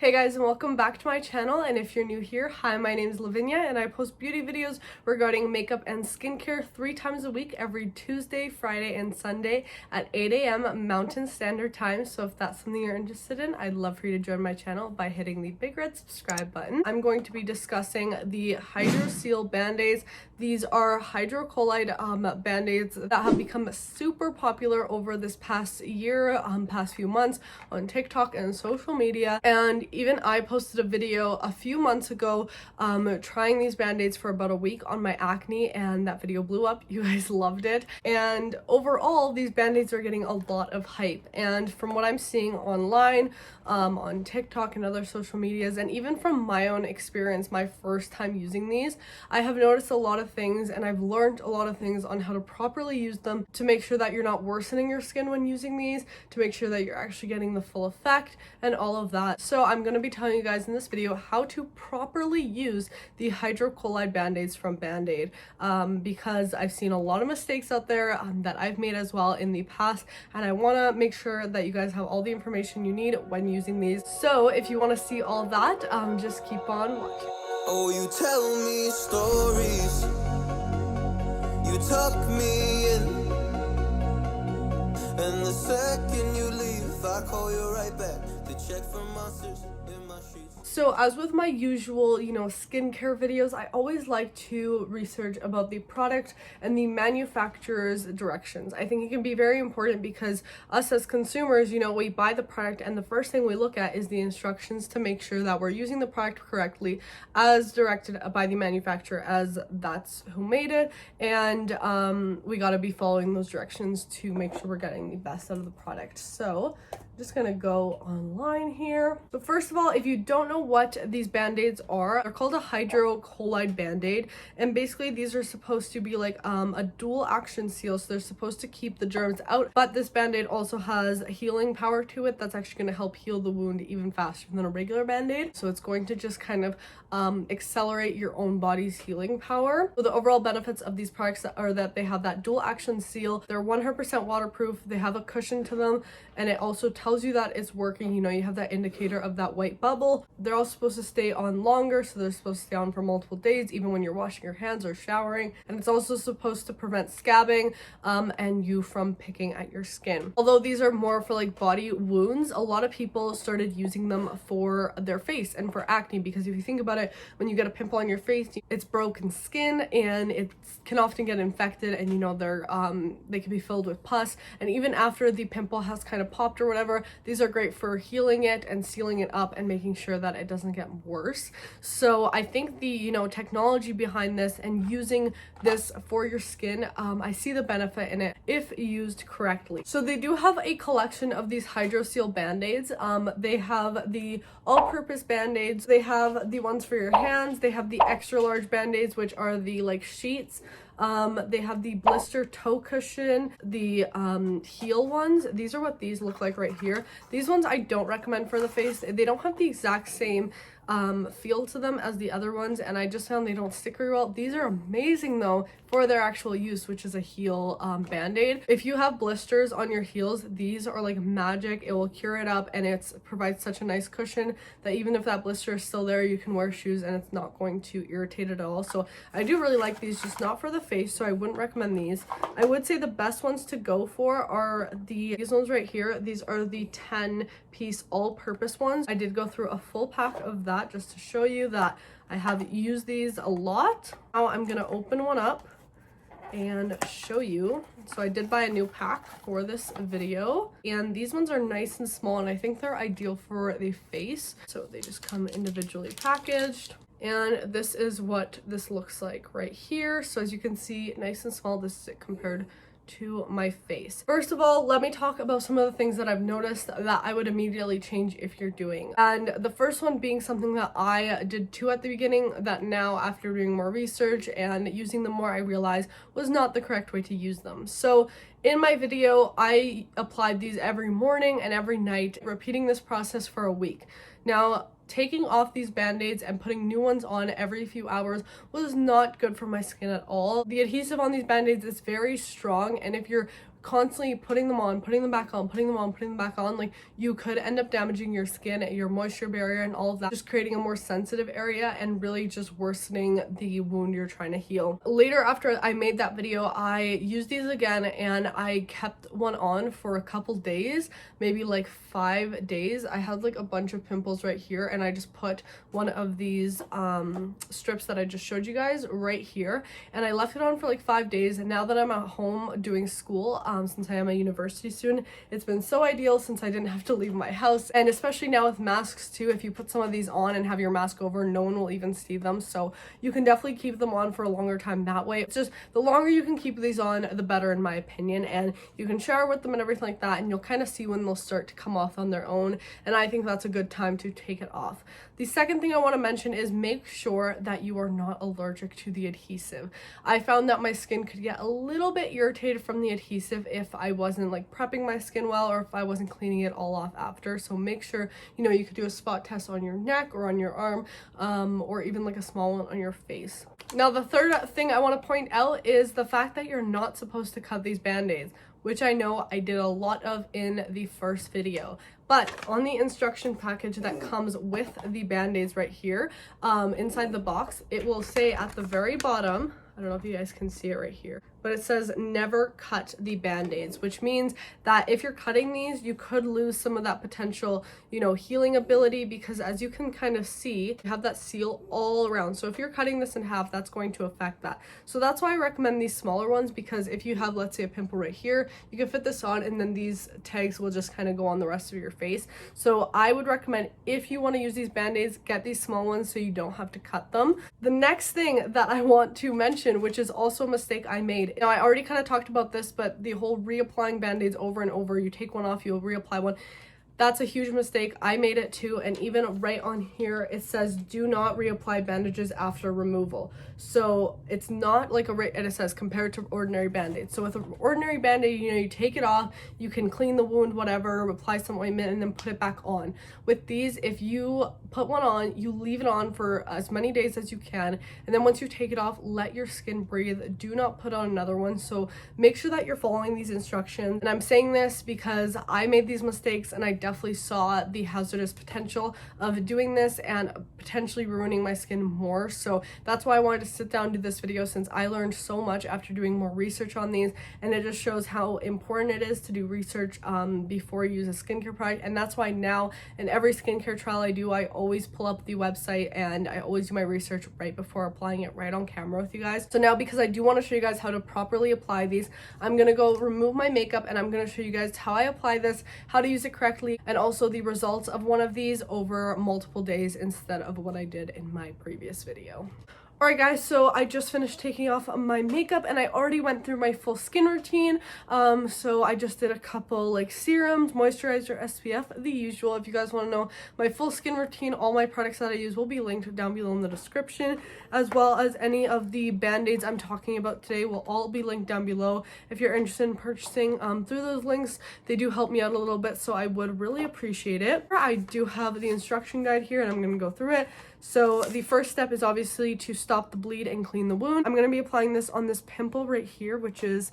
Hey guys, and welcome back to my channel. And if you're new here, hi, my name is Lavinia and I post beauty videos regarding makeup and skincare 3 times a week, every Tuesday, Friday, and Sunday at 8 a.m. Mountain Standard Time. So if that's something you're interested in, I'd love for you to join my channel by hitting the big red subscribe button. I'm going to be discussing the Hydroseal Bandaids. These are hydrocolloid band-aids that have become super popular over this past year, past few months on TikTok and social media. And even I posted a video a few months ago trying these band-aids for about a week on my acne, and that video blew up. You guys loved it. And overall, these band-aids are getting a lot of hype. And from what I'm seeing online, on TikTok and other social medias, and even from my own experience, my first time using these, I have noticed a lot of things, and I've learned a lot of things on how to properly use them to make sure that you're not worsening your skin when using these, to make sure that you're actually getting the full effect and all of that. So I'm going to be telling you guys in this video how to properly use the Hydrocolloid Bandaids from Bandaid, because I've seen a lot of mistakes out there that I've made as well in the past, and I want to make sure that you guys have all the information you need when using these. So if you want to see all that, just keep on watching. Oh, you tell me stories, you tuck me in, and the second you leave, I call you right back to check for monsters in my sheets. So as with my usual, skincare videos, I always like to research about the product and the manufacturer's directions. I think it can be very important because us as consumers, we buy the product and the first thing we look at is the instructions to make sure that we're using the product correctly as directed by the manufacturer, as that's who made it. And we got to be following those directions to make sure we're getting the best out of the product. So I'm just gonna go online here. So first of all, if you don't know what these band-aids are, they're called a hydrocolloid band-aid, and basically these are supposed to be like a dual action seal, so they're supposed to keep the germs out, but this band-aid also has a healing power to it that's actually going to help heal the wound even faster than a regular band-aid. So it's going to just kind of accelerate your own body's healing power. So the overall benefits of these products are that they have that dual action seal, they're 100% waterproof, they have a cushion to them, and it also tells you that it's working. You have that indicator of that white bubble. They're all supposed to stay on longer, so they're supposed to stay on for multiple days, even when you're washing your hands or showering. And it's also supposed to prevent scabbing and you from picking at your skin. Although these are more for like body wounds, a lot of people started using them for their face and for acne, because if you think about it, when you get a pimple on your face, it's broken skin and it can often get infected, and they can be filled with pus, and even after the pimple has kind of popped or whatever, these are great for healing it and sealing it up and making sure that it doesn't get worse. So I think the technology behind this and using this for your skin, I see the benefit in it if used correctly. So they do have a collection of these Hydroseal Bandaids. They have the all-purpose band-aids, they have the ones for your hands, they have the extra large band-aids, which are the like sheets. They have the blister toe cushion, the heel ones. These are what these look like right here. These ones I don't recommend for the face. They don't have the exact same feel to them as the other ones, and I just found they don't stick very well. These are amazing though for their actual use, which is a heel band-aid. If you have blisters on your heels, these are like magic. It will cure it up, and it provides such a nice cushion that even if that blister is still there, you can wear shoes and it's not going to irritate it at all. So I do really like these, just not for the face, so I wouldn't recommend these. I would say the best ones to go for are these ones right here. These are the 10-piece all-purpose ones. I did go through a full pack of that just to show you that I have used these a lot. Now I'm gonna open one up and show you. So I did buy a new pack for this video, and these ones are nice and small, and I think they're ideal for the face. So they just come individually packaged. And this is what this looks like right here. So as you can see, nice and small. This is it compared to my face. First of all, let me talk about some of the things that I've noticed that I would immediately change if you're doing. And the first one being something that I did too at the beginning, that now after doing more research and using them more, I realized was not the correct way to use them. So in my video, I applied these every morning and every night, repeating this process for a week. Now, taking off these band-aids and putting new ones on every few hours was not good for my skin at all. The adhesive on these band-aids is very strong, and if you're constantly putting them on, putting them back on, putting them on, putting them back on, like you could end up damaging your skin, your moisture barrier and all of that, just creating a more sensitive area and really just worsening the wound you're trying to heal. Later, after I made that video, I used these again and I kept one on for a couple days, maybe like 5 days. I had like a bunch of pimples right here and I just put one of these strips that I just showed you guys right here and I left it on for like 5 days. And now that I'm at home doing school, since I am a university student, it's been so ideal since I didn't have to leave my house. And especially now with masks too, if you put some of these on and have your mask over, no one will even see them, so you can definitely keep them on for a longer time that way. It's just the longer you can keep these on, the better in my opinion, and you can shower with them and everything like that, and you'll kind of see when they'll start to come off on their own, and I think that's a good time to take it off. The second thing I want to mention is make sure that you are not allergic to the adhesive. I found that my skin could get a little bit irritated from the adhesive if I wasn't like prepping my skin well or if I wasn't cleaning it all off after. So make sure, you know, you could do a spot test on your neck or on your arm, or even like a small one on your face. Now, the third thing I want to point out is the fact that you're not supposed to cut these band-aids, which I know I did a lot of in the first video. But on the instruction package that comes with the band-aids right here, inside the box, it will say at the very bottom, I don't know if you guys can see it right here, but it says never cut the band-aids, which means that if you're cutting these, you could lose some of that potential, you know, healing ability, because as you can kind of see, you have that seal all around. So if you're cutting this in half, that's going to affect that. So that's why I recommend these smaller ones, because if you have, let's say, a pimple right here, you can fit this on and then these tags will just kind of go on the rest of your face. So I would recommend, if you want to use these band-aids, get these small ones so you don't have to cut them. The next thing that I want to mention, which is also a mistake I made. Now, I already kind of talked about this, but the whole reapplying band-aids over and over, you take one off, you'll reapply one. That's a huge mistake. I made it too, and even right on here it says do not reapply bandages after removal. So it's not like and it says compared to ordinary band-aids. So with an ordinary band-aid, you know, you take it off, you can clean the wound, whatever, apply some ointment and then put it back on. With these, if you put one on, you leave it on for as many days as you can, and then once you take it off, let your skin breathe. Do not put on another one. So make sure that you're following these instructions. And I'm saying this because I made these mistakes and I definitely saw the hazardous potential of doing this and potentially ruining my skin more. So that's why I wanted to sit down and do this video, since I learned so much after doing more research on these, and it just shows how important it is to do research before you use a skincare product. And that's why now in every skincare trial I do, I always pull up the website and I always do my research right before applying it right on camera with you guys. So now, because I do want to show you guys how to properly apply these, I'm gonna go remove my makeup and I'm gonna show you guys how I apply this, how to use it correctly, and also the results of one of these over multiple days instead of what I did in my previous video. Alright guys, so I just finished taking off my makeup and I already went through my full skin routine. So I just did a couple like serums, moisturizer, SPF, the usual. If you guys want to know my full skin routine, all my products that I use will be linked down below in the description, as well as any of the band-aids I'm talking about today will all be linked down below. If you're interested in purchasing through those links, they do help me out a little bit, so I would really appreciate it. I do have the instruction guide here and I'm going to go through it. So the first step is obviously to stop the bleed and clean the wound. I'm going to be applying this on this pimple right here, which doesn't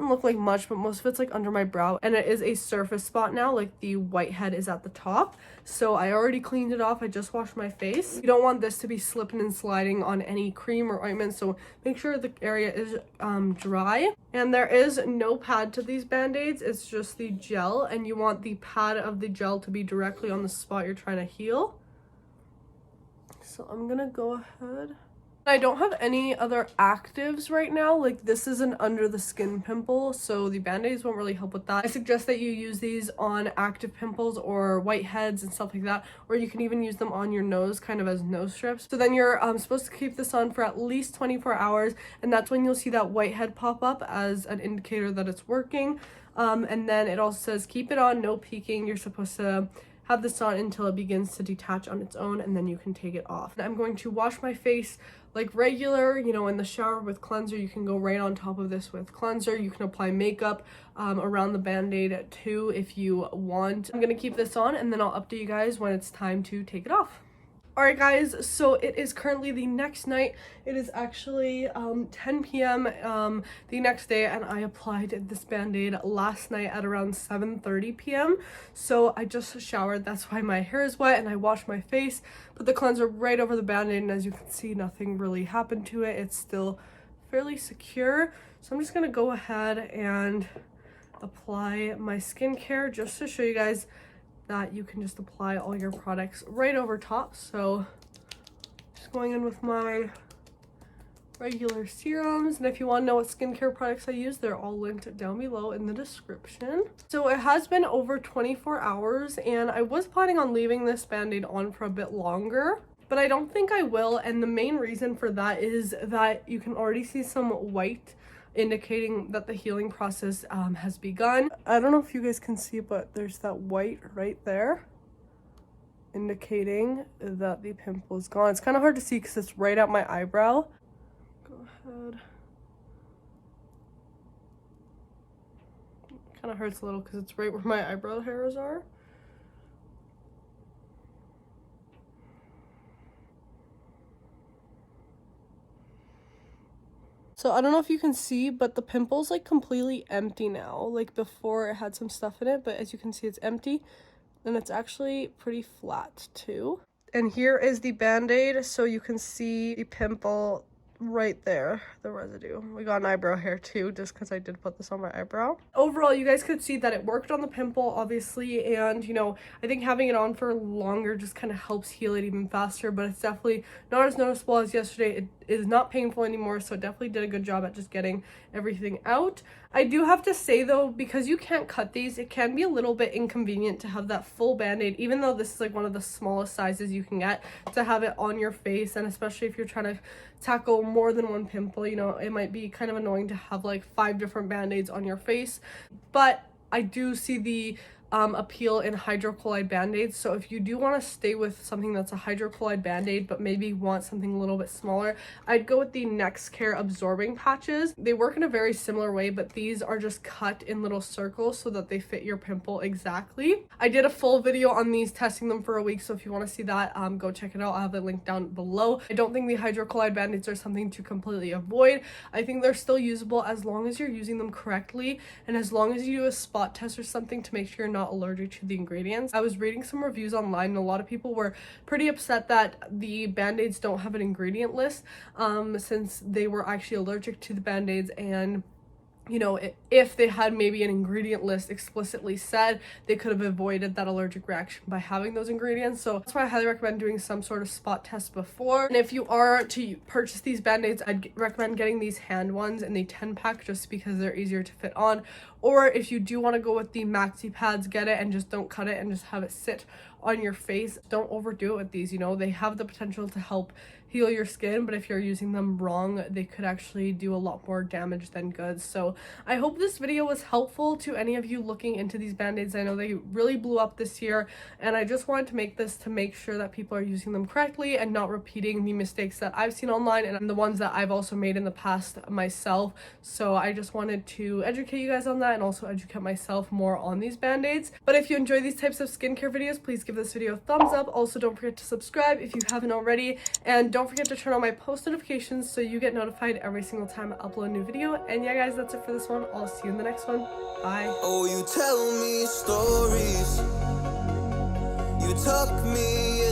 look like much, but most of it's like under my brow, and it is a surface spot now, like the whitehead is at the top. So I already cleaned it off. I just washed my face. You don't want this to be slipping and sliding on any cream or ointment, so make sure the area is dry. And there is no pad to these band-aids, it's just the gel, and you want the pad of the gel to be directly on the spot you're trying to heal. So I'm gonna go ahead. I don't have any other actives right now. Like, this is an under the skin pimple, so the band-aids won't really help with that. I suggest that you use these on active pimples or whiteheads and stuff like that, or you can even use them on your nose, kind of as nose strips. So then you're supposed to keep this on for at least 24 hours, and that's when you'll see that whitehead pop up as an indicator that it's working. And then it also says keep it on, no peeking. You're supposed to have this on until it begins to detach on its own, and then you can take it off. I'm going to wash my face like regular, you know, in the shower with cleanser. You can go right on top of this with cleanser. You can apply makeup around the band-aid too if you want. I'm gonna keep this on and then I'll update you guys when it's time to take it off. Alright guys, so it is currently the next night. It is actually 10 p.m. The next day, and I applied this band-aid last night at around 7:30 p.m. So I just showered, that's why my hair is wet, and I washed my face, put the cleanser right over the band-aid, and as you can see, nothing really happened to it. It's still fairly secure. So I'm just gonna go ahead and apply my skincare just to show you guys that you can just apply all your products right over top. So just going in with my regular serums, and if you want to know what skincare products I use, they're all linked down below in the description. So it has been over 24 hours, and I was planning on leaving this band-aid on for a bit longer, but I don't think I will, and the main reason for that is that you can already see some white indicating that the healing process has begun. I don't know if you guys can see, but there's that white right there indicating that the pimple is gone. It's kind of hard to see because it's right at my eyebrow. Go ahead. Kind of hurts a little because it's right where my eyebrow hairs are. So I don't know if you can see, but the pimple's like completely empty now. Like before it had some stuff in it, but as you can see, it's empty, and it's actually pretty flat too. And here is the band-aid, so you can see the pimple right there, the residue. We got an eyebrow hair too, just because I did put this on my eyebrow. Overall, you guys could see that it worked on the pimple, obviously, and you know, I think having it on for longer just kind of helps heal it even faster, but it's definitely not as noticeable as yesterday. It is not painful anymore, so it definitely did a good job at just getting everything out. I do have to say though, because you can't cut these, it can be a little bit inconvenient to have that full band-aid, even though this is like one of the smallest sizes you can get, to have it on your face, and especially if you're trying to tackle more than one pimple, you know, it might be kind of annoying to have like 5 different band-aids on your face. But I do see the appeal in hydrocolloid bandaids. So if you do want to stay with something that's a hydrocolloid bandaid but maybe want something a little bit smaller, I'd go with the NextCare absorbing patches. They work in a very similar way, but these are just cut in little circles so that they fit your pimple exactly. I did a full video on these, testing them for a week, so if you want to see that, go check it out. I'll have it linked down below. I don't think the hydrocolloid bandaids are something to completely avoid. I think they're still usable as long as you're using them correctly, and as long as you do a spot test or something to make sure you're not allergic to the ingredients. I was reading some reviews online, and a lot of people were pretty upset that the band-aids don't have an ingredient list, since they were actually allergic to the band-aids, and you know, if they had maybe an ingredient list explicitly said, they could have avoided that allergic reaction by having those ingredients. So that's why I highly recommend doing some sort of spot test before. And if you are to purchase these band-aids, I'd recommend getting these hand ones in the 10-pack just because they're easier to fit on. Or if you do want to go with the maxi pads, get it and just don't cut it and just have it sit on your face. Don't overdo it with these, you know, they have the potential to help heal your skin, but if you're using them wrong, they could actually do a lot more damage than good. So I hope this video was helpful to any of you looking into these band-aids. I know they really blew up this year, and I just wanted to make this to make sure that people are using them correctly and not repeating the mistakes that I've seen online and the ones that I've also made in the past myself. So I just wanted to educate you guys on that and also educate myself more on these band-aids. But if you enjoy these types of skincare videos, please give this video a thumbs up. Also, don't forget to subscribe if you haven't already, and don't forget to turn on my post notifications so you get notified every single time I upload a new video. And yeah guys, that's it for this one. I'll see you in the next one. Bye. Oh, you tell me stories, you tuck me